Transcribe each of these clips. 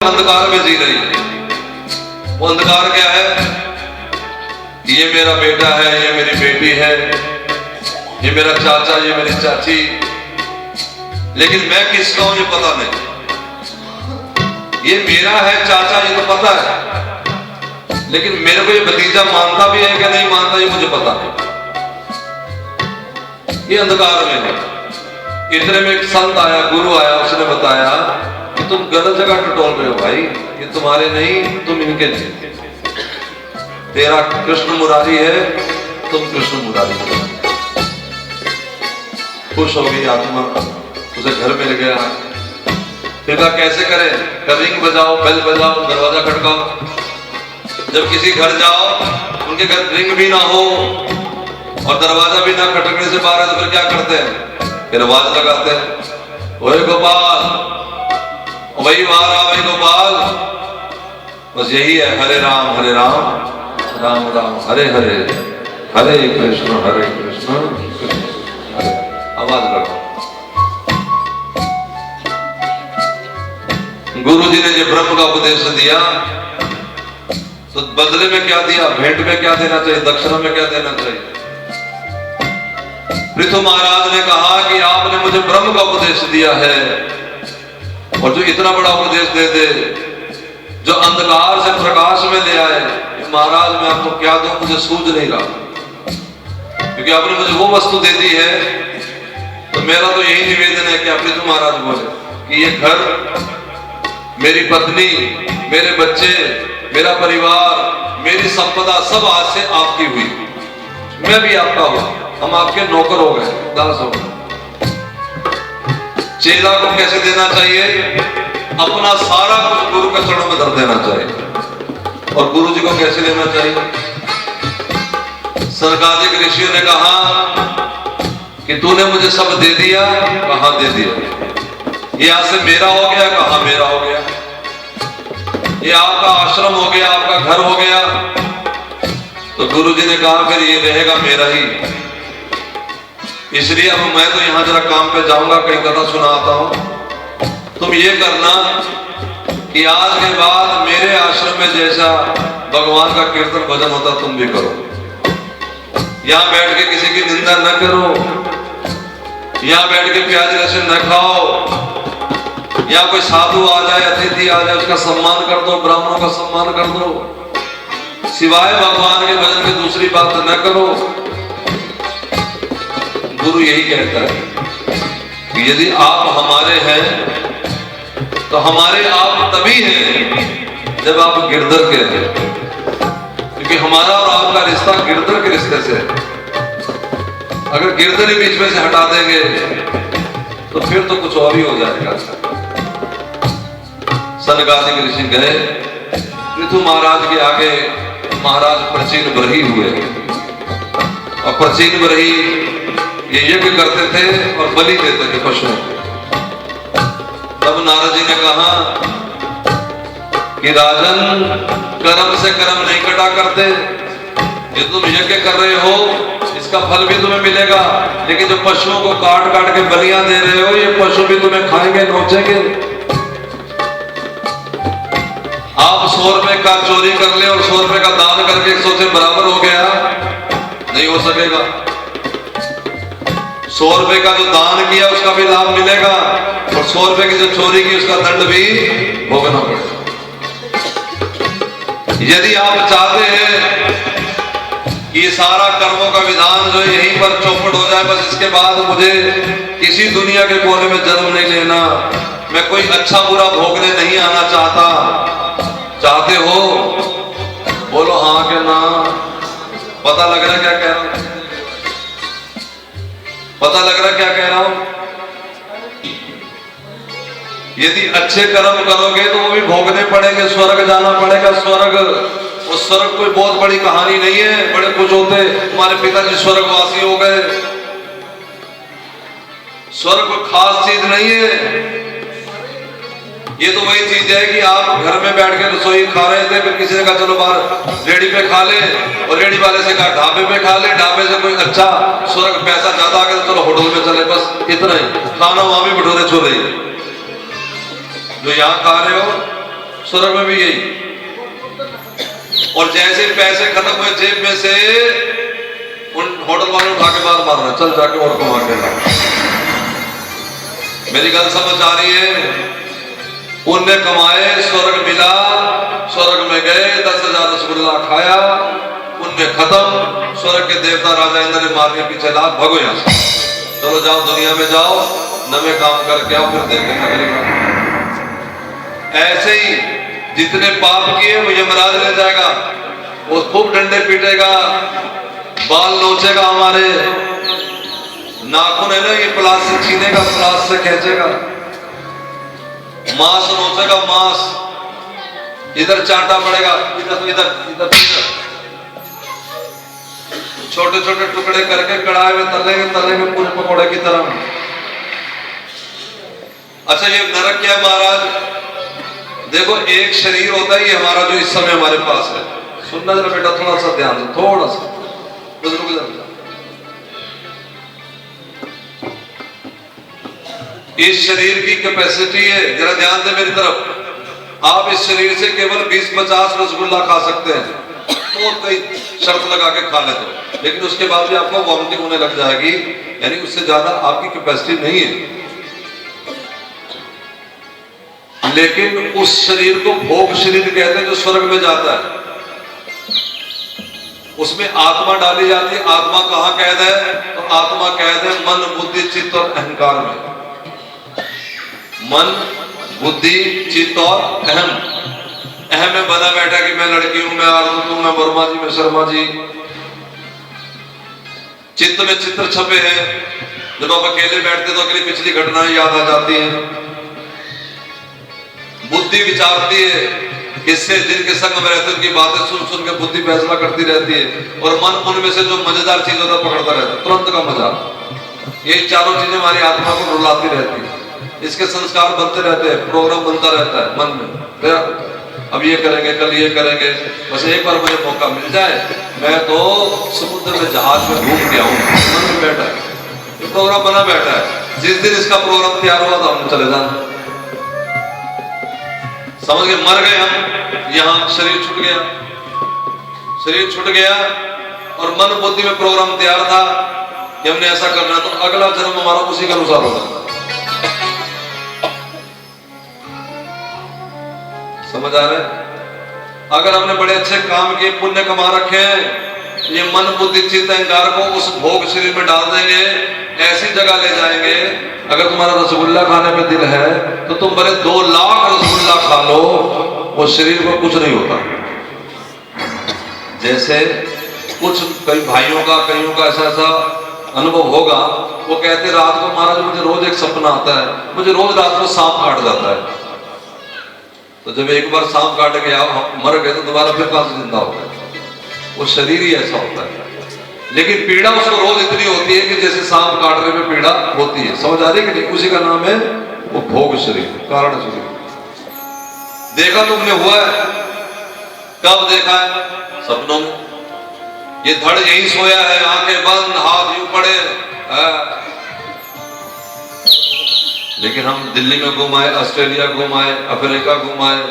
अंधकार में जी रही है। वो अंधकार क्या है? ये मेरा बेटा है, ये मेरी बेटी है, ये मेरा चाचा, ये मेरी चाची, लेकिन मैं किसका हूं ये पता नहीं। ये मेरा है चाचा, ये तो पता है, लेकिन मेरे को ये भतीजा मानता भी है कि नहीं मानता ये मुझे पता नहीं। ये अंधकार में है। इतने में एक संत आया, गुरु आया, उसने बताया कि तुम गलत जगह टटोल रहे हो भाई, ये तुम्हारे नहीं, तुम इनके लिए। तेरा कृष्ण मुरारी है, तुम कृष्ण मुरारी हो। खुश हो गई आत्मा, उसे घर मिल गया। फिर कहा कैसे करें? रिंग बजाओ, बेल बजाओ, दरवाजा खटकाओ। जब किसी घर जाओ, उनके घर रिंग भी ना हो और दरवाजा भी ना खटकने से बाहर है, तो फिर क्या करते हैं? फिर आवाज लगाते हैं, ओए गोपाल, वही वारा, वही गोपाल। बस यही है, हरे राम राम राम हरे हरे, हरे कृष्ण कृष्ण हरे। आवाज लगाओ। गुरु जी ने जो ब्रह्म का उपदेश दिया, तो बदले में क्या दिया? भेंट में क्या देना चाहिए? दक्षिणा में क्या देना चाहिए? पृथु महाराज ने कहा कि आपने मुझे ब्रह्म का उपदेश दिया है, और जो इतना बड़ा उपदेश दे दे, जो अंधकार से प्रकाश में ले आए, महाराज मैं आपको क्या दूं, मुझे सूझ नहीं रहा। क्योंकि आपने मुझे वो वस्तु दे दी है, तो मेरा तो यही निवेदन है कि आप पृथु महाराज बोले कि ये घर, मेरी पत्नी, मेरे बच्चे, मेरा परिवार, मेरी संपदा सब आज से आपकी हुई, मैं भी आपका हूं, हम आपके नौकर हो गए, दास हो गए। चेला को कैसे देना चाहिए? अपना सारा कुछ गुरु के चरणों में धर देना चाहिए। और गुरु जी को कैसे लेना चाहिए? सनकादिक ऋषियों ने कहा कि तूने मुझे सब दे दिया, कहां दे दिया? ये आज से मेरा हो गया, कहां मेरा हो गया? ये आपका आश्रम हो गया, आपका घर हो गया। तो गुरु जी ने कहा फिर ये रहेगा मेरा ही। इसलिए अब मैं तो यहां जरा काम पे जाऊंगा, कई कथा सुनाता हूं। तुम ये करना कि आज के बाद मेरे आश्रम में जैसा भगवान का कीर्तन भजन होता तुम भी करो। यहां बैठ के किसी की निंदा न करो, यहां बैठ के प्याज लहसुन न खाओ। या कोई साधु आ जाए, अतिथि आ जाए, उसका सम्मान कर दो, ब्राह्मणों का सम्मान कर दो। सिवाय भगवान के भजन की दूसरी बात न करो। गुरु यही कहता है कि यदि आप हमारे हैं तो हमारे आप तभी हैं जब आप गिरधर के हैं। क्योंकि हमारा और आपका रिश्ता गिरधर के रिश्ते से है। अगर गिरधर ही बीच में से हटा देंगे तो फिर तो कुछ और ही हो जाएगा। सनकादिक ऋषि गए, पृथु महाराज के आगे महाराज प्राचीन ब्रही हुए, और प्राचीन ब्रही ये यज्ञ करते थे और बलि देते थे पशुओं। तब नारद जी ने कहा कि राजन, कर्म से कर्म नहीं कटा करते। ये तुम यज्ञ कर रहे हो, इसका फल भी तुम्हें मिलेगा, लेकिन जो पशुओं को काट काट के बलियां दे रहे हो, ये पशु भी तुम्हें खाएंगे, नोचेंगे। आप 100 रुपए का चोरी कर ले और 100 रुपए का दान करके 100 से बराबर हो गया, नहीं हो सकेगा। 100 रुपए का जो दान किया उसका भी लाभ मिलेगा, और 100 रुपए की जो चोरी की उसका दंड भी भोगना पड़ेगा। यदि आप चाहते हैं कि सारा कर्मों का विधान जो यहीं पर चौपट हो जाए, बस इसके बाद मुझे किसी दुनिया के कोने में जन्म नहीं लेना, मैं कोई अच्छा बुरा भोगने नहीं आना चाहते हो, बोलो हाँ के ना। पता लग रहा क्या कह रहा हूं? पता लग रहा क्या कह रहा हूं? यदि अच्छे कर्म करोगे तो वो भी भोगने पड़ेंगे, स्वर्ग जाना पड़ेगा। स्वर्ग, वो स्वर्ग कोई बहुत बड़ी कहानी नहीं है। बड़े कुछ होते, हमारे पिताजी स्वर्गवासी हो गए। स्वर्ग कोई खास चीज नहीं है। ये तो वही चीज है कि आप घर में बैठ के रसोई खा रहे थे, फिर किसी ने कहा चलो बाहर रेडी पे खा ले, और रेडी वाले से कहा ढाबे पे खा ले, ढाबे से कोई अच्छा स्वर्ग पैसा ज्यादा आ गया तो चलो होटल में चले, बस इतना ही। खाना वहां भी भटूरे छोले। जो यहाँ खा रहे हो स्वर्ग में भी यही। और जैसे पैसे खत्म हुए जेब में से, उन होटल वाले उठा के बाहर मार रहे, चल जाके और कमा के ला। मेरी गल समझ आ रही है? पुण्य कमाए, स्वर्ग मिला, स्वर्ग में गए, 10,000 रसगुल्ला खाया, पुण्य खत्म, स्वर्ग के देवता राजा इंद्र ने मार के पीछे लाग, भगो यहां से, चलो जाओ दुनिया में जाओ, नवे काम करके आओ, फिर देखेंगे अगले काम। ऐसे ही जितने पाप किए वो यमराज ले जाएगा, वो खूब डंडे पीटेगा, बाल नोचेगा, हमारे नाखून है ना ये प्लास से छीनेगा, प्लास से खींचेगा, मांस नोचेगा, मांस इधर चाटा पड़ेगा, इधर इधर इधर, छोटे छोटे टुकड़े करके कढ़ाई में तलेंगे, तलेंगे पूरे पकौड़े की तरह। अच्छा ये नरक क्या है महाराज? देखो एक शरीर होता है ये हमारा जो इस समय हमारे पास है। सुनना जरा बेटा, थोड़ा सा ध्यान दो, थोड़ा सा रुक जा। इस शरीर की कैपेसिटी है, जरा ध्यान दे मेरी तरफ। आप इस शरीर से केवल 20-50 रसगुल्ला खा सकते हैं, तो कई शर्त लगा के खा ले तो, लेकिन उसके बाद भी आपको वॉमिटिंग होने लग जाएगी, यानी उससे ज्यादा आपकी कैपेसिटी नहीं है। लेकिन उस शरीर को भोग शरीर कहते हैं जो स्वर्ग में जाता है। उसमें आत्मा डाली जाती है। आत्मा कहां कैद है? तो आत्मा कैद है मन, बुद्धि, चित्त और अहंकार में। मन, बुद्धि, चित्त और अहम। अहम में बना बैठा कि मैं लड़की हूं, मैं आरजू हूं, मैं वर्मा जी, मैं शर्मा जी। चित्त में चित्र छपे हैं, जब आप अकेले बैठते तो अगली पिछली घटनाएं याद आ जाती हैं। बुद्धि विचारती है, इससे जिनके संग में रहते उनकी बातें सुन सुन के बुद्धि फैसला करती रहती है। और मन उनमें से जो मजेदार चीज होता है पकड़ता रहता है, तुरंत का मजा। ये चारों चीजें हमारी आत्मा को रुलाती रहती है। इसके संस्कार बनते रहते हैं, प्रोग्राम बनता रहता है मन में। अब ये करेंगे, कल ये करेंगे, बस एक बार मुझे मौका मिल जाए, मैं तो समुद्र में जहाज में घूम के आऊं। मन में बैठा है, ये प्रोग्राम बना बैठा है। जिस दिन इसका प्रोग्राम तैयार हुआ तो हम चले जाना, समझ के मर गए हम। यहां शरीर छूट गया, शरीर छूट गया और मन बुद्धि में प्रोग्राम तैयार था कि हमने ऐसा करना, तो अगला जन्म हमारा उसी के अनुसार होगा। समझ आ रहा है? अगर हमने बड़े अच्छे काम किए, पुण्य कमा रखे हैं, ये मन बुद्धि चित्त अहंकार को उस भोग शरीर में डाल देंगे, ऐसी जगह ले जाएंगे। अगर तुम्हारा रसगुल्ला खाने में दिल है तो तुम बड़े 2 लाख रसगुल्ला खा लो, वो शरीर को कुछ नहीं होता। जैसे कुछ कई भाइयों का, कईयों का ऐसा ऐसा अनुभव होगा, वो कहते रात को महाराज मुझे रोज एक सपना आता है, मुझे रोज रात को सांप काट जाता है। तो जब एक बार सांप काट गया, मर गए, तो दोबारा फिर कहां से जिंदा होगा? वो शरीर ही ऐसा होता है। लेकिन पीड़ा उसको रोज इतनी होती है कि जैसे सांप काटने में पीड़ा होती है। समझ आ रही है कि नहीं? उसी का नाम है वो भोग शरीर, कारण शरीर। देखा तुमने हुआ है? कब देखा है? सपनों में। ये धड़ यहीं सोया है, आंखें बंद, हाथ यूं पड़े है। लेकिन हम दिल्ली में घुमाए, ऑस्ट्रेलिया घुमाए, अफ्रीका घुमाए।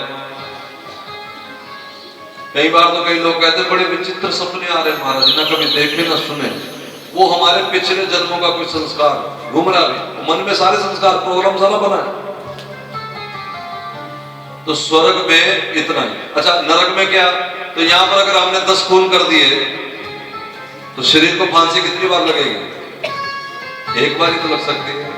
कई बार तो कई लोग कहते बड़े विचित्र सपने आ रहे महाराज, ना कभी देखे ना सुने। वो हमारे पिछले जन्मों का कोई संस्कार घूम रहा है मन में, सारे संस्कार प्रोग्राम सारा बना है। तो स्वर्ग में इतना ही। अच्छा नरक में क्या? तो यहां पर अगर हमने 10 खून कर दिए तो शरीर को फांसी कितनी बार लगेगी? एक बार ही तो लग सकती है।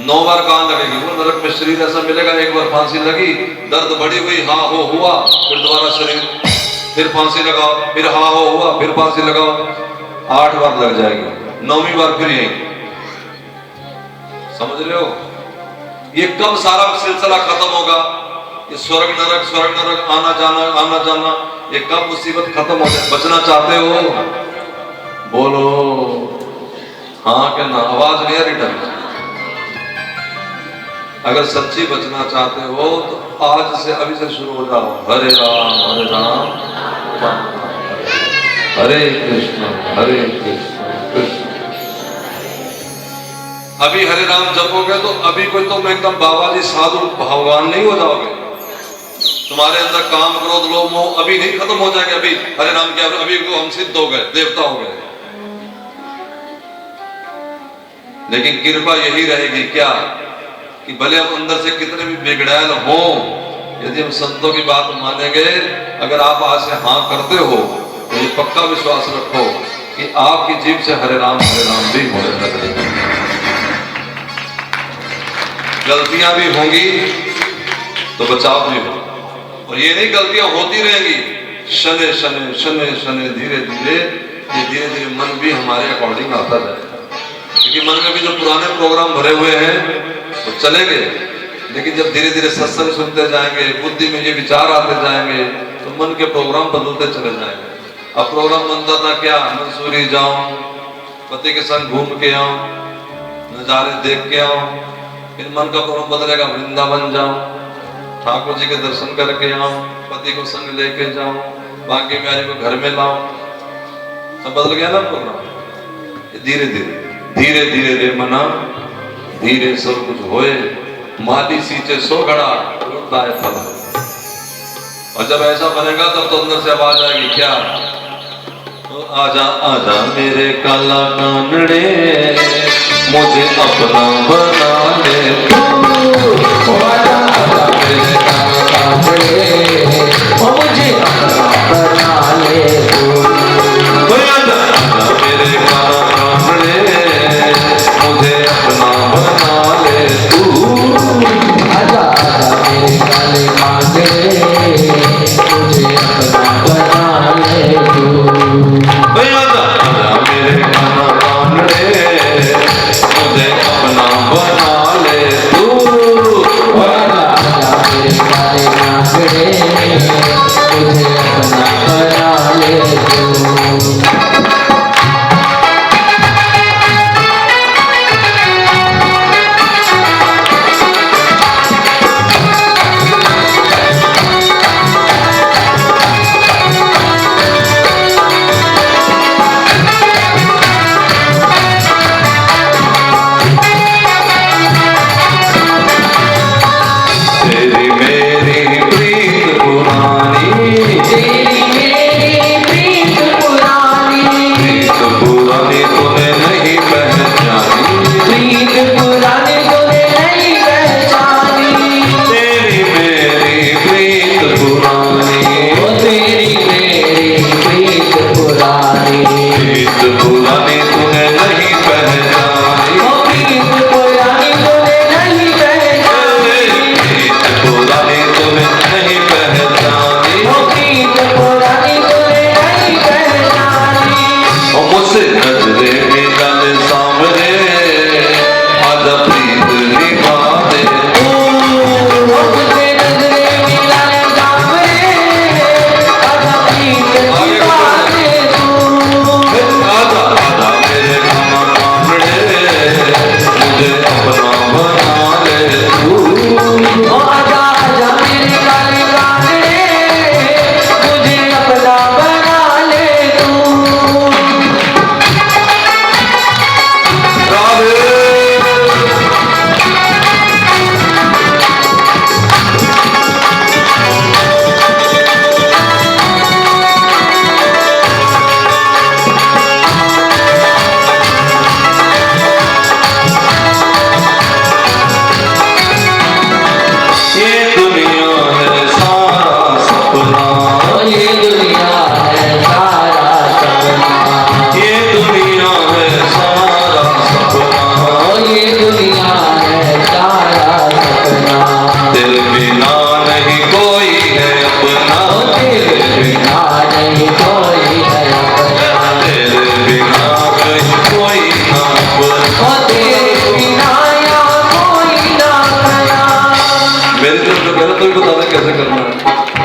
9 बार कहां लगेगी? वो नरक में शरीर ऐसा मिलेगा, एक बार फांसी लगी, दर्द बढ़ी हुई, हाँ हो हुआ, फिर दोबारा शरीर, फिर फांसी लगाओ, फिर हाँ हो हुआ, फिर फांसी लगाओ, 8 बार लग जाएगी। 9वीं बार फिर यही। समझ रहे हो? ये कब सारा सिलसिला खत्म होगा? ये स्वर्ग नरक आना जाना, ये कब मुसीबत खत्म हो जाए? बचना चाहते हो? बोलो हाँ क्या ना? आवाज नहीं आ रही ढंग। अगर सच्ची बचना चाहते हो तो आज से, अभी से शुरू हो जाओ। हरे राम हरे कृष्ण कृष्ण। अभी हरे राम जपोगे तो अभी कोई तुम एकदम बाबा जी साधु भगवान नहीं हो जाओगे। तुम्हारे अंदर काम क्रोध लोभ मोह अभी नहीं खत्म हो जाएंगे, अभी हरे नाम किया अभी तो हम सिद्ध हो गए, देवता हो गए। लेकिन कृपा यही रहेगी क्या कि भले हम अंदर से कितने भी बिगड़ैल हो, यदि हम संतों की बात मानेंगे, अगर आप आज से हाँ करते हो तो ये पक्का विश्वास रखो कि आपकी जीभ से हरे राम भी होने लगेगा। गलतियां भी होंगी तो बचाव भी होगा, और ये नहीं गलतियां होती रहेंगी, शने शने शने शने धीरे धीरे मन भी हमारे अकॉर्डिंग आता जाएगा। क्योंकि मन में भी जो पुराने प्रोग्राम भरे हुए हैं वो चलेंगे, लेकिन जब धीरे धीरे सत्संग सुनते जाएंगे, बुद्धि में ये विचार आते जाएंगे, तो मन के प्रोग्राम बदलते चले जाएंगे। अब प्रोग्राम बनता था क्या, मंसूरी जाऊं, पति के संग घूम के आऊं, नजारे देख के आऊं, फिर मन का प्रोग्राम बदलेगा, वृंदावन जाऊं, ठाकुर जी के दर्शन करके आऊं, पति को संग लेके जाऊं, बाकी बिहारी को घर में लाऊं, सब बदल गया ना प्रोग्राम। धीरे धीरे धीरे धीरे रे मना धीरे सब कुछ होए, माली सींचे सो घड़ा रुकता है फल। और जब ऐसा बनेगा तब तो अंदर से आवाज आएगी क्या, तो आजा आजा मेरे काला कानड़े मुझे अपना बना ले, आजा आजा मेरे काला कानड़े मुझे अपना बना ले, आजा आजा मेरे काला कानड़े मुझे अपना बना ले तू, आजा आजा मेरे काले कानड़े मुझे अपना बना ले तू, आजा आजा मेरे काला कानड़े मुझे अपना बना ले तू, आजा आजा मेरे काले कानड़े मुझे अपना बना ले तू।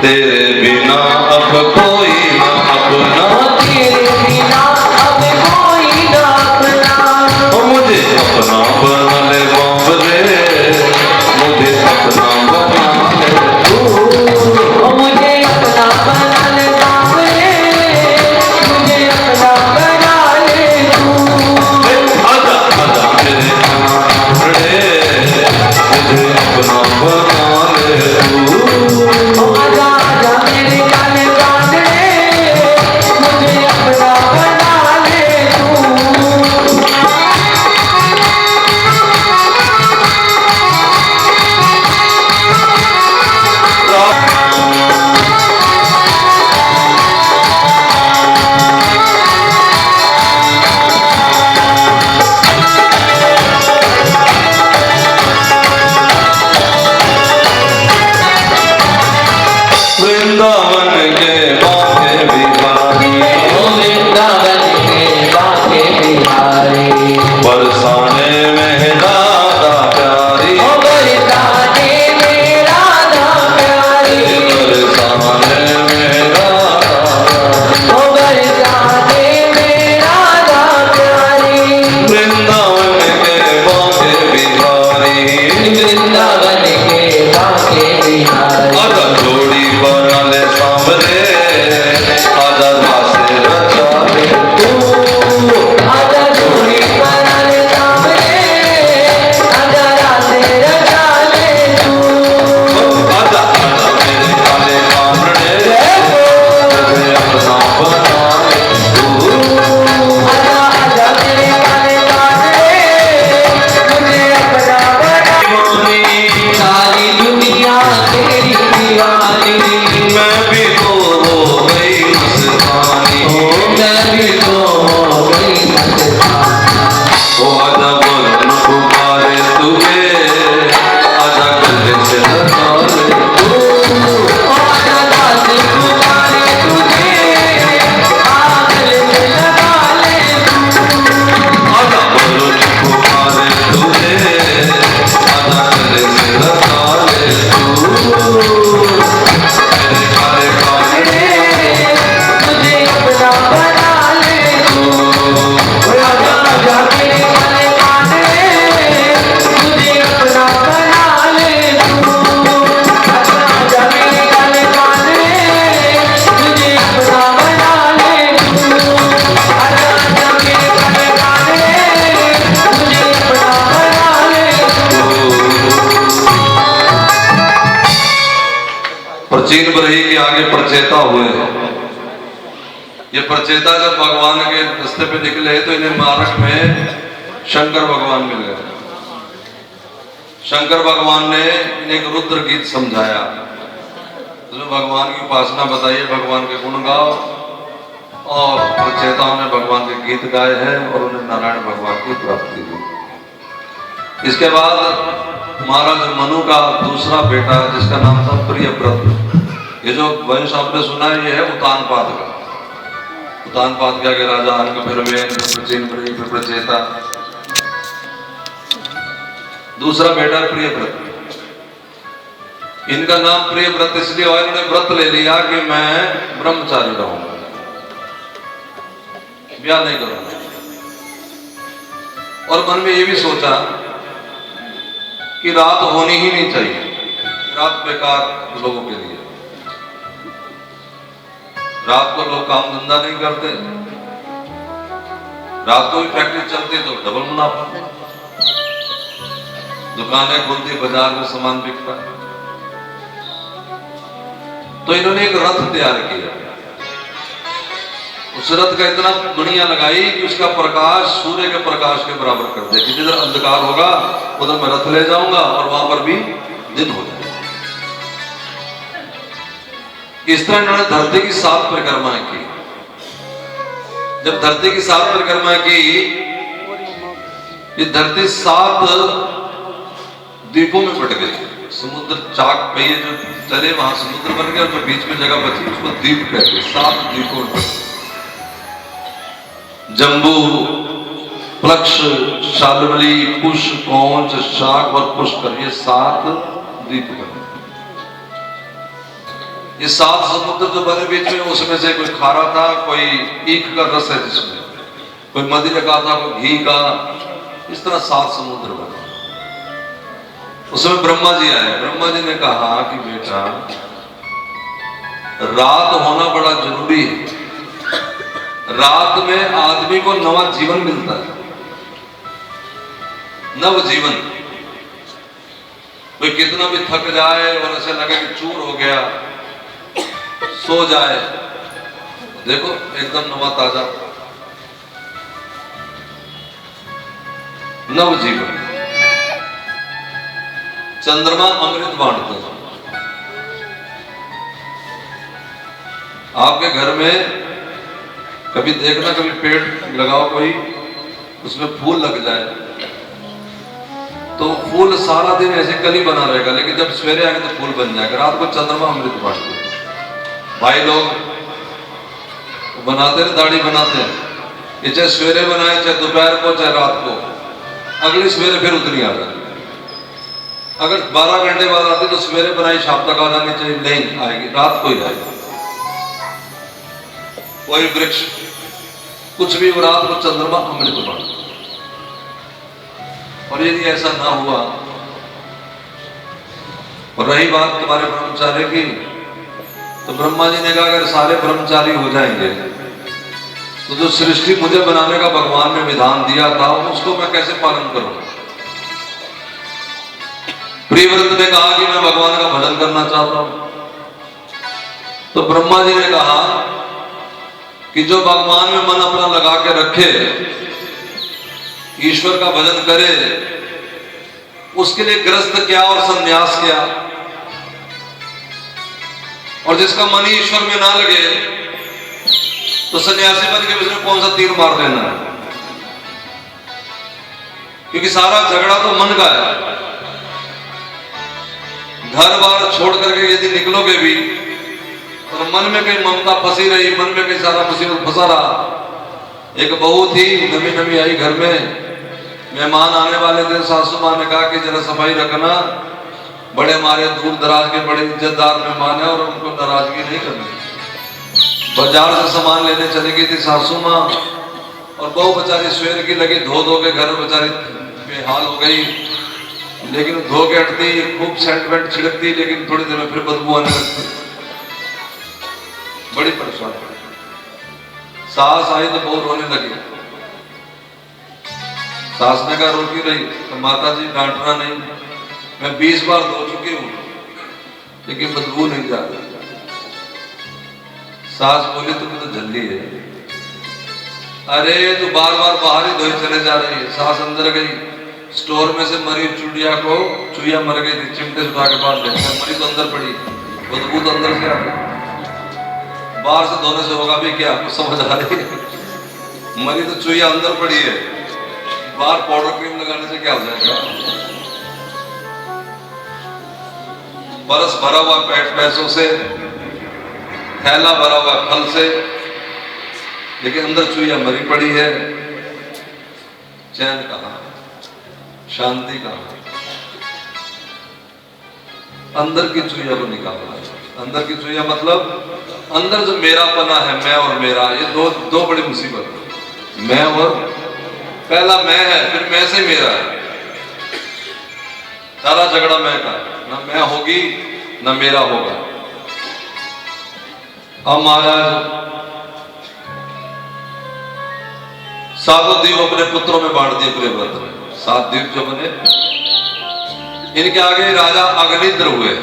तेरे बिना अब कोई ना अपना, तेरे बिना अब कोई ना अपना, मुझे अपना बना ले बाबरे, मुझे अपना बना ले तू, मुझे अपना बना ले बाबरे, मुझे अपना बना ले तू, आजा आजा मेरे कानड़े मुझे अपना बना ले तू, आजा वृंदावन के बांके बिहारी, वृंदावन के बांके बिहारी, बरसाने में राधा प्यारी, बरसाने में राधा प्यारी, बरसाने में राधा, बरसाने में राधा प्यारी, वृंदावन के बांके बिहारी, वृंदावन के बांके बिहारी। आजा जोड़ी बना ले सांवरे, आजा रासे रचा ले तू, आजा जोड़ी बना ले सांवरे, आजा रासे रचा ले तू, आजा आजा मेरे काले कामड़े, तुझे अपना बना ले तू, आजा आजा मेरे काले कांटे, मुझे अपना बना। सारी दुनिया तेरी दीवानी, मैं भी तो हो गई मस्तानी, मैं भी तो हो गई मस्तानी। ओ आजा बदन पुकारे तुझे, आजा गले से लगा ले तू, आजा दास पुकारे तुझे, आंगन से लगा ले तू, आजा बदन पुकारे तुझे, आजा गले से लगा ले तू, मेरे काले काले मुझे अपना बना ले तू। आजा आजा मेरे काले कांटे, मुझे अपना बना ले तू। आजा आजा मेरे काले कांटे, मुझे अपना बना ले तू। आजा आजा मेरे काले कांटे, मुझे अपना बना ले तू। प्राचीन बरही के आगे प्रचेता हुए। ये प्रचेता जब भगवान के रास्ते पे निकले तो इन्हें मार्ग में शंकर भगवान मिल गए। शंकर भगवान ने इन्हें एक रुद्र गीत समझाया, उसमें भगवान की उपासना बताइए, भगवान के गुण गाओ, और प्रचेताओं ने भगवान के गीत गाए हैं और उन्हें नारायण भगवान की प्राप्ति हुई। इसके बाद महाराज मनु का दूसरा बेटा जिसका नाम था प्रियव्रत, ये जो वंश आपने सुना है ये है उतानपाद का। उतानपाद के आगे राजा अंग, फिर वेन, प्राचीन बरही, फिर प्रचेता। दूसरा बेटा प्रियव्रत, इनका नाम प्रियव्रत इसलिए हुआ, इन्होंने व्रत ले लिया कि मैं ब्रह्मचारी रहूंगा, ब्याह नहीं करूंगा, और मन में ये भी सोचा कि रात होनी ही नहीं चाहिए, रात बेकार लोगों के लिए। रात को लोग काम धंधा नहीं करते, रात को भी फैक्ट्री चलती तो डबल मुनाफा, दुकानें खुलती, बाजार में सामान बिकता। तो इन्होंने एक रथ तैयार किया, उस रथ का इतना बढ़िया लगाई कि उसका प्रकाश सूर्य के प्रकाश के बराबर कर दे, कि जिधर अंधकार होगा उधर मैं रथ ले जाऊंगा और वहां पर भी दिन हो जाएगा। इस तरह इन्होंने धरती की 7 परिक्रमाएं की। जब धरती की 7 परिक्रमाएं की, ये धरती 7 द्वीपों में बट गई। समुद्र चाक पे ये जो चले वहां समुद्र बन गया, जो बीच में जगह बची उसको द्वीप कहते हैं। 7 द्वीपों में, जम्बू, प्लक्ष, शाल्मली, कुश, कौंच, शाक और पुष्कर, ये 7 द्वीप बने। ये 7 समुद्र जो बने बीच में, उसमें से कोई खारा था, कोई ईख का रस है जिसमें, कोई मदिरा का था, कोई घी का, इस तरह 7 समुद्र बने। उसमें ब्रह्मा जी आए। ब्रह्मा जी ने कहा कि बेटा, रात होना बड़ा जरूरी है, रात में आदमी को नवा जीवन मिलता है, नव जीवन। कोई कितना भी थक जाए और ऐसे लगे कि चूर हो गया, सो जाए, देखो एकदम नवा ताजा, नव जीवन। चंद्रमा अमृत बांटते हैं। आपके घर में कभी देखना, कभी पेड़ लगाओ कोई, उसमें फूल लग जाए तो फूल सारा दिन ऐसे कली बना रहेगा, लेकिन जब सवेरे आएगा तो फूल बन जाएगा। रात को चंद्रमा अमृत बांटते हैं। भाई लोग बनाते हैं, दाढ़ी बनाते हैं, ये चाहे सवेरे बनाए, चाहे दोपहर को, चाहे रात को, अगली सवेरे फिर उतनी आ जाती। अगर 12 घंटे बाद आती तो सवेरे बनाई शाम तक आ जानी चाहिए, नहीं आएगी, रात को ही आएगी। कोई वृक्ष कुछ भी रात को चंद्रमा अमृत बन। और यदि ऐसा ना हुआ, और रही बात तुम्हारे ब्रह्मचार्य की, तो ब्रह्मा जी ने कहा अगर सारे ब्रह्मचारी हो जाएंगे तो जो सृष्टि मुझे बनाने का भगवान ने विधान दिया था उसको मैं कैसे पालन करूंगा। प्रियव्रत ने कहा कि मैं भगवान का भजन करना चाहता हूं। तो ब्रह्मा जी ने कहा कि जो भगवान में मन अपना लगा के रखे, ईश्वर का भजन करे, उसके लिए गृहस्थ क्या और संन्यास क्या। और जिसका मन ही ईश्वर में ना लगे तो सन्यासी बन के उसने कौन सा तीर मार देना है, क्योंकि सारा झगड़ा तो मन का है। घर बार छोड़ करके यदि निकलोगे भी और मन में कहीं ममता फंसी रही, मन में कहीं सारा मुसीबत फंसा रहा। एक बहू थी, नवी नवी आई घर में, मेहमान आने वाले थे, सासू मां ने कहा कि जरा सफाई रखना, बड़े हमारे दूर दराज के बड़े इज्जतदार मेहमान है और उनको नाराजगी नहीं करनी। बाजार से सामान लेने चली गई थी सासू मां, और बहू बेचारी सवेर की लगी धो धो के घर में बेचारी बेहाल हो गई। लेकिन धो के हटती, खूब सेंट वेंट छिड़कती, लेकिन थोड़ी देर में फिर बदबू आने लगती, बड़ी परेशान। सास आई तो बहुत रोने लगी। सास ने कहा रोकी रही तो माता जी डांटना नहीं, मैं 20 बार धो चुकी हूं लेकिन बदबू नहीं जा रही। सास बोली तुम्हें तो जल्दी है, अरे तू बार बार बाहर ही धोई चले जा रही है। सास अंदर गई, स्टोर में से मरी चुड़िया को, चुईया मर गई थी, चिमटे से उठा के बाहर देखा, मरी तो अंदर पड़ी, बदबू तो अंदर से आ गई। बाहर से धोने से होगा भी क्या, आपको समझ आ रही है? मरी तो चुईया अंदर पड़ी है, बाहर पाउडर क्रीम लगाने से क्या हो जाएगा। बरस भरा हुआ पेट पैसों से, थैला भरा हुआ फल से, लेकिन अंदर चुईया मरी पड़ी है। चैन कहां, शांति कहां? अंदर की चुईया को निकालना। अंदर की चुईया मतलब अंदर जो मेरापना है, मैं और मेरा, ये दो बड़ी मुसीबत है। मैं और, पहला मैं है, फिर मैं से मेरा है। सारा झगड़ा मैं का, ना मैं होगी ना मेरा होगा। अब महाराज सातों द्वीप अपने पुत्रों में बांट दिए प्रियव्रत में। 7 द्वीप जो बने, इनके आगे राजा अग्निद्र हुए।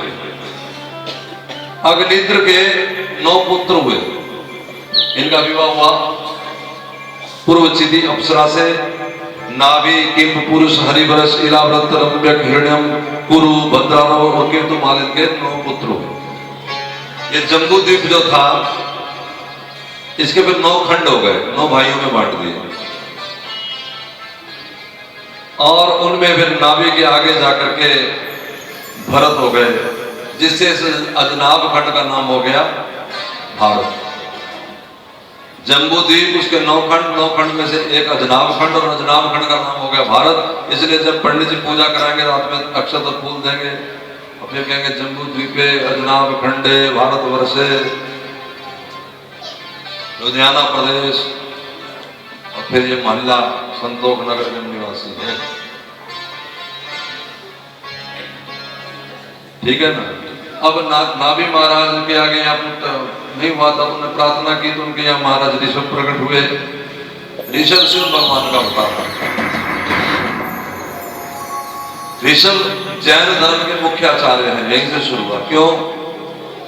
अग्निद्र के 9 पुत्र हुए। इनका विवाह हुआ पूर्वचिति अप्सरा से। नाभि किंप पुरुष हरिवरस इलाव्रत रम्य हिरण्यम कुरु भद्रारव और केतु मालिन के 9 पुत्र हुए। ये जम्बू द्वीप जो था, इसके फिर 9 खंड हो गए, 9 भाइयों में बांट दिए। और उनमें फिर नाभि के आगे जाकर के भरत हो गए, जिससे इस अजनाब खंड का नाम हो गया भारत। जम्बू द्वीप उसके 9 खंड में से एक अजनाब खंड, और अजनाब खंड का नाम हो गया भारत। इसलिए जब पंडित जी पूजा कराएंगे रात में अक्षत और फूल देंगे और फिर कहेंगे जम्बू द्वीपे अजनाब खंडे भारत वर्षे लुधियाना प्रदेश, और फिर ये मोहल्ला संतोष नगर के निवासी है। ठीक है ना। अब नाभि महाराज के आगे आप नहीं हुआ था, उन्होंने प्रार्थना की तो उनके यहाँ महाराज ऋषभ प्रकट हुए। ऋषभ शिव भगवान का अवतार। ऋषभ जैन धर्म के मुख्य आचार्य हैं, यहीं से शुरू हुआ। क्यों?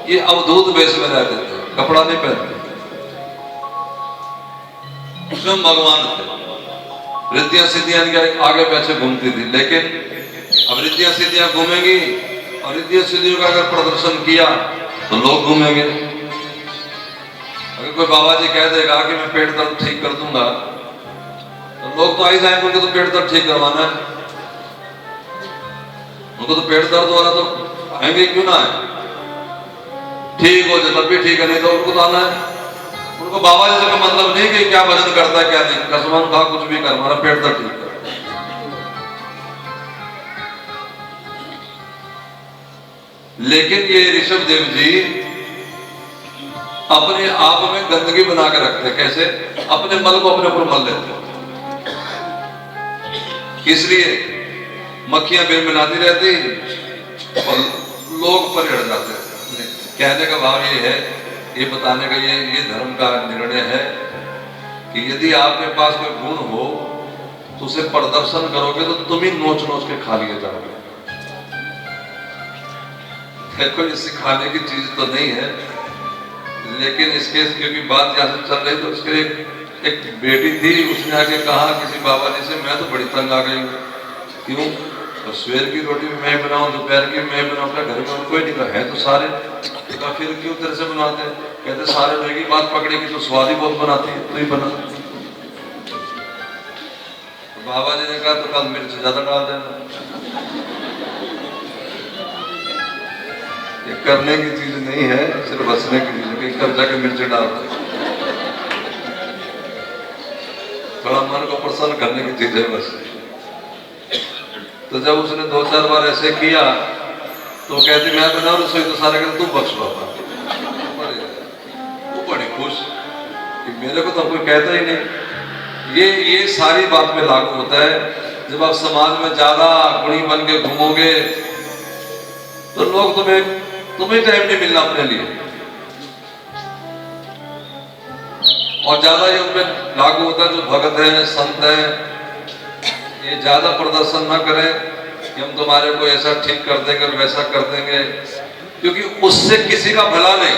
ये अवधूत वेश में रहते थे, कपड़ा नहीं पहनते, स्वयं भगवान थे। रिद्धियां सिद्धियां इनके आगे पीछे घूमती थी, लेकिन अब रिद्धियां सिद्धियां घूमेंगी और रिद्धियां सिद्धियों का अगर प्रदर्शन किया तो लोग घूमेंगे। अगर कोई बाबा जी कह देगा कि मैं पेट दर्द ठीक कर दूंगा तो लोग तो आई जाएंगे, उनको तो पेट दर्द ठीक करवाना है, उनको तो पेट दर्द हो रहा तो आएंगे क्यों ना आए। ठीक हो जाए तब भी ठीक है, नहीं तो उनको तो आना है। उनको बाबा जी से कोई मतलब नहीं कि क्या भजन करता है क्या नहीं, कसमान खा कुछ भी कर, हमारा पेट तक ठीक है। लेकिन ये ऋषभ देव जी अपने आप में गंदगी बना के रखते हैं। कैसे? अपने मल को अपने ऊपर मल लेते हैं, इसलिए मक्खियां बिन बनाती रहती और लोग पर हट जाते हैं। कहने का भाव ये है, ये बताने का ये धर्म का निर्णय है कि यदि आपके पास कोई गुण हो तो उसे प्रदर्शन करोगे तो तुम ही नोच नोच के खा लिए जाओगे। देखो ये सिखाने की चीज तो नहीं है, लेकिन इसके क्योंकि बात यहाँ से चल रही तो उसके एक बेटी थी, उसने आके कहा किसी बाबा जी से, मैं तो बड़ी तंग आ गई हूँ। क्यों? तो सवेर की रोटी भी मैं बनाऊं, दोपहर की मैं बनाऊं, अपने घर में कोई नहीं, कहा है तो सारे, तो फिर क्यों तेरे से बनाते? कहते सारे मेरी बात पकड़ेगी तो स्वाद ही बहुत बनाती है, तो ही बना। तो बाबा जी ने कहा तो कल मिर्च ज्यादा डाल देना। ये करने की चीज नहीं है, सिर्फ बचने की चीज है। कहीं कर जाके मिर्च डाल दे, थोड़ा मन को प्रसन्न करने की चीज है बस। तो जब उसने 2-4 बार ऐसे किया तो कहती मैं बना रसोई तो सारे कहते तू बख्श बाबा। वो बड़ी खुश कि मेरे को तो कोई कहता ही नहीं। ये सारी बात में लागू होता है। जब आप समाज में ज्यादा गुणी बन के घूमोगे तो लोग तुम्हें टाइम नहीं मिलना अपने लिए, और ज्यादा ये उनमें लागू होता है। जो भगत है, संत है, ये ज्यादा प्रदर्शन ना करें कि हम तुम्हारे को ऐसा ठीक कर देंगे और वैसा कर देंगे, क्योंकि उससे किसी का भला नहीं।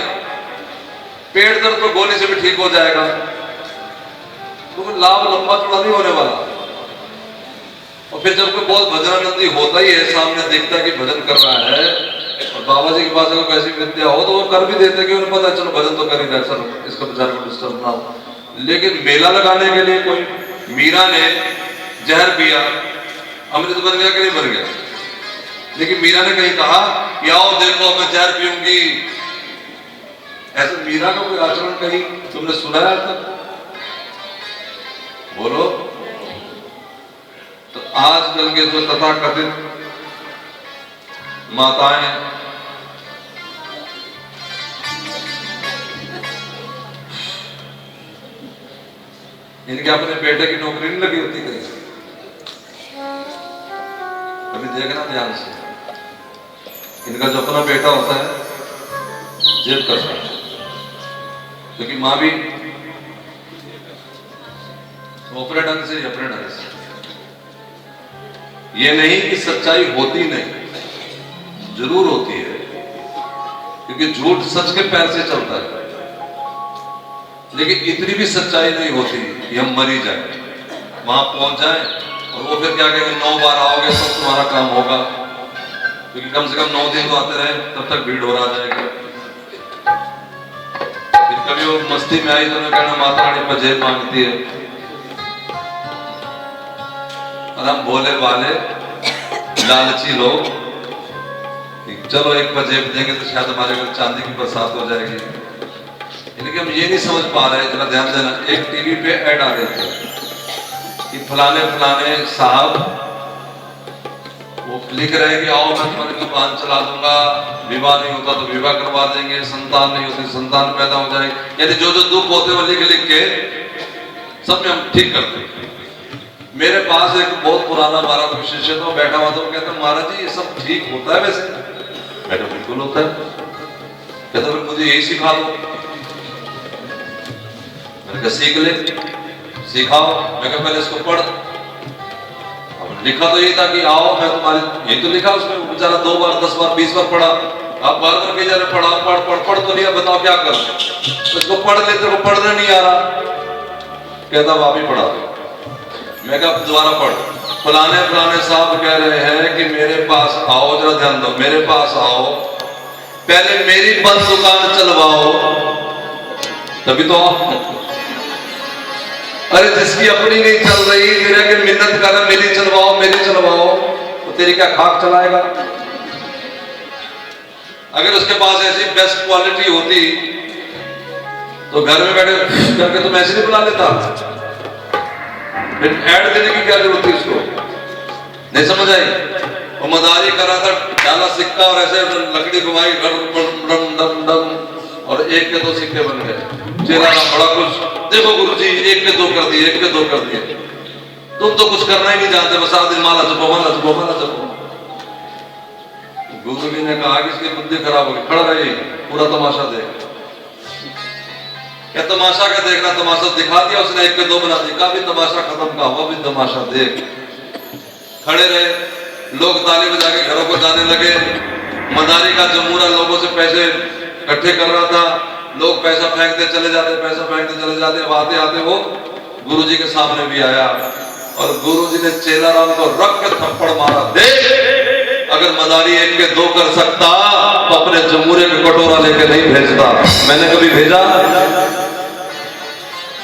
पेट दर्द तो गोली से भी ठीक हो जाएगा, तो लाभ लंबा चौड़ा नहीं होने वाला। और फिर जब कोई बहुत भजनानंदी होता ही है, सामने देखता है कि भजन कर रहा है, और बाबा जी के पास अगर कैसी विद्या हो तो वो कर भी देते कि उन्हें पता है चलो भजन तो कर ही रहा है, चलो इसको बेचारे को डिस्टर्ब ना हो। लेकिन मेला लगाने के लिए कोई, मीरा ने जहर पिया, अमृत बन गया कि नहीं बन गया? लेकिन मीरा ने कहीं कहा कि आओ देखो मैं जहर पीऊंगी। ऐसे मीरा का कोई आचरण कहीं तुमने सुना है आज तक? बोलो। तो आजकल के जो तथाकथित माताएं, इनके अपने बेटे की नौकरी नहीं लगी होती कहीं? अभी देखना ध्यान से, इनका जो अपना बेटा होता है जेब कर सकता है, क्योंकि माँ भी अपने ढंग से, अपने ढंग से। ये नहीं कि सच्चाई होती नहीं, जरूर होती है, क्योंकि झूठ सच के पैर से चलता है। लेकिन इतनी भी सच्चाई नहीं होती कि हम मरी जाए, वहां पहुंच जाए और वो फिर क्या कहेंगे 9 बार आओगे तब तुम्हारा काम होगा, क्योंकि कम से कम 9 दिन तो आते रहे तब तक भीड़ हो रहा जाएगा। फिर कभी वो मस्ती में आई तो उन्होंने कहना माता रानी पर जेब मांगती है, और हम भोले वाले लालची लोग चलो एक जेब देंगे तो शायद हमारे घर चांदी की बरसात हो जाएगी। लेकिन हम ये नहीं समझ पा रहे, जरा ध्यान देना। एक टीवी पे ऐड आ रहे थे कि फलाने फलाने साहब वो लिख रहे हैं कि आओ मैं तुम्हारी दुकान चला दूंगा, विवाह नहीं होता तो विवाह करवा देंगे, संतान नहीं होती संतान पैदा हो जाएगी, यानी जो जो दुख होते हैं लिख के सब में हम ठीक करते हैं। मेरे पास एक बहुत पुराना हमारा कोई शिष्य था, बैठा हुआ था, वो कहता महाराज जी ये सब ठीक होता है वैसे? मैं तो बिल्कुल होता है। कहता फिर मुझे यही सिखा दो। मैंने कहा सीख ले, सिखाओ। मैं कहा पहले इसको पढ़। अब लिखा तो यही था कि आओ मैं तुम्हारी, यही तो लिखा उसमें। बेचारा 2 बार 10 बार 20 बार पढ़ा। आप बार बार कही जा रहे पढ़ा, पढ़ तो लिया, बताओ क्या कर। इसको पढ़ लेते को पढ़ने नहीं आ रहा। कहता आप ही पढ़ा। मैं कहा दोबारा पढ़। फलाने फलाने साहब कह रहे हैं कि मेरे पास आओ, जरा ध्यान दो, मेरे पास आओ, पहले मेरी बंद दुकान चलवाओ तभी तो आओ। अरे जिसकी अपनी नहीं चल रही, मेरे के मिन्नत कर रहे मेरी चलवाओ मेरी चलवाओ, तो तेरी क्या खाक चलाएगा? अगर उसके पास ऐसी बेस्ट क्वालिटी होती तो घर में बैठे करके तुम ऐसे नहीं बुला लेता। फिर ऐड देने की क्या जरूरत थी उसको? नहीं समझ आई? वो मदारी कर रहा था, डाला सिक्का और ऐसे लकड़ी घुमाई, डम डम डम, और एक के 2 सिक्के बन गए। चेला बड़ा कुछ, देखो गुरुजी, एक के 2 कर दिए, एक के 2 कर दिए। तुम तो कुछ करना ही नहीं जानते, बस सारा दिन माला जपो, माला जपो, माला जपो। गुरु जी ने कहा कि इसकी बुद्धि खराब होगी, खड़ा रही, पूरा तमाशा देख। क्या तमाशा का देखना? तमाशा दिखा दिया उसने, 1 के 2 बना दिया। भी तमाशा खत्म, का हुआ भी तमाशा देख। खड़े रहे, लोग ताली बजा के घरों को जाने लगे। मदारी का जमूरा लोगों से पैसे इकट्ठे कर रहा था, लोग पैसा फेंकते चले जाते, पैसा फेंकते चले जाते। अब आते आते वो गुरु जी के सामने भी आया और गुरु जी ने चेला राम को रख के थप्पड़ मारा। देख, अगर मदारी 1 के 2 कर सकता तो अपने जमूरे के कटोरा लेके नहीं भेजता। मैंने कभी भेजा?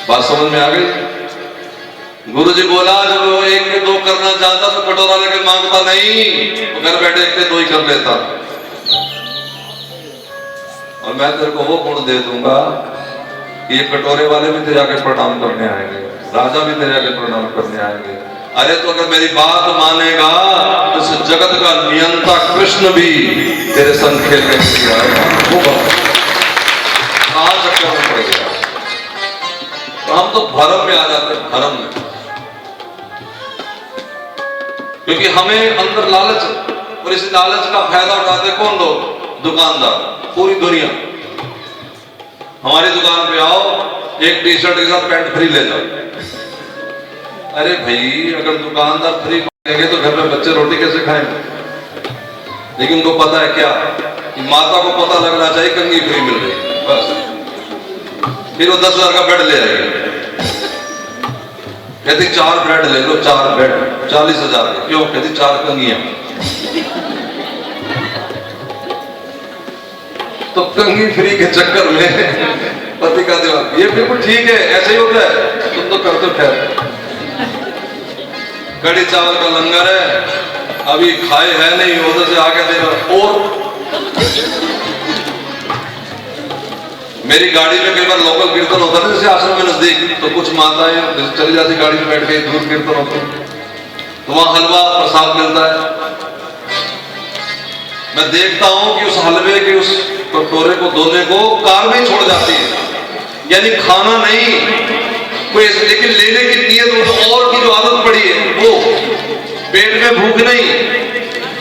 बात समझ में आ गई? गुरु जी बोला, जब वो 1 के 2 करना चाहता तो कटोरा लेके मांगता नहीं, तो घर बैठे 1 के 2 ही कर लेता। और मैं तेरे को वो गुण दे दूंगा कि ये कटोरे वाले भी तेरे आगे प्रणाम करने आएंगे, राजा भी तेरे आगे प्रणाम करने आएंगे। अरे तो अगर मेरी बात मानेगा तो इस जगत का नियंता कृष्ण भी तेरे संग खेलने के लिए आएगा। वो कहां चक्कर में पड़ गया? तो हम तो भरम में आ जाते हैं, भरम में, क्योंकि हमें अंदर लालच, और इस लालच का फायदा उठाते कौन लोग? दुकानदार, पूरी दुनिया। हमारी दुकान पे आओ, एक टी-शर्ट के साथ पैंट फ्री ले जाओ। अरे भाई, अगर दुकानदार फ्री देंगे तो घर में बच्चे रोटी कैसे खाएंगे? लेकिन उनको पता है क्या कि माता को पता लगना चाहिए कंघी फ्री मिल रही है, बस। फिर वो 10,000 का बेड ले आएगी, कहती 4 ब्रेड ले लो, 4 ब्रेड 40,000 के। क्यों? कहती 4 कंघियां। तो कंघी फ्री के चक्कर में पति का दिमाग, ये बिल्कुल ठीक है, ऐसे ही होता है, तुम तो करते खैर। कड़ी चावल का लंगर है, अभी खाए है नहीं, उधर से आके दे रहा। और मेरी गाड़ी में कई बार लोकल कीर्तन होता है, जैसे आश्रम में नजदीक, तो कुछ माताएं चली जाती गाड़ी में बैठ के, दूर कीर्तन होता है, तो वहां हलवा प्रसाद मिलता है। मैं देखता हूं कि उस हलवे के उस कटोरे को धोने को कार में छोड़ जाती है, यानी खाना नहीं कोई, लेकिन लेने की नीयत, वो और की जो आदत पड़ी है, वो पेट में भूख नहीं,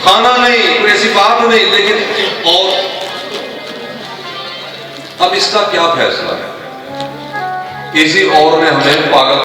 खाना नहीं, कोई ऐसी बात नहीं, लेकिन और। अब इसका क्या फैसला है? किसी और ने हमें पागल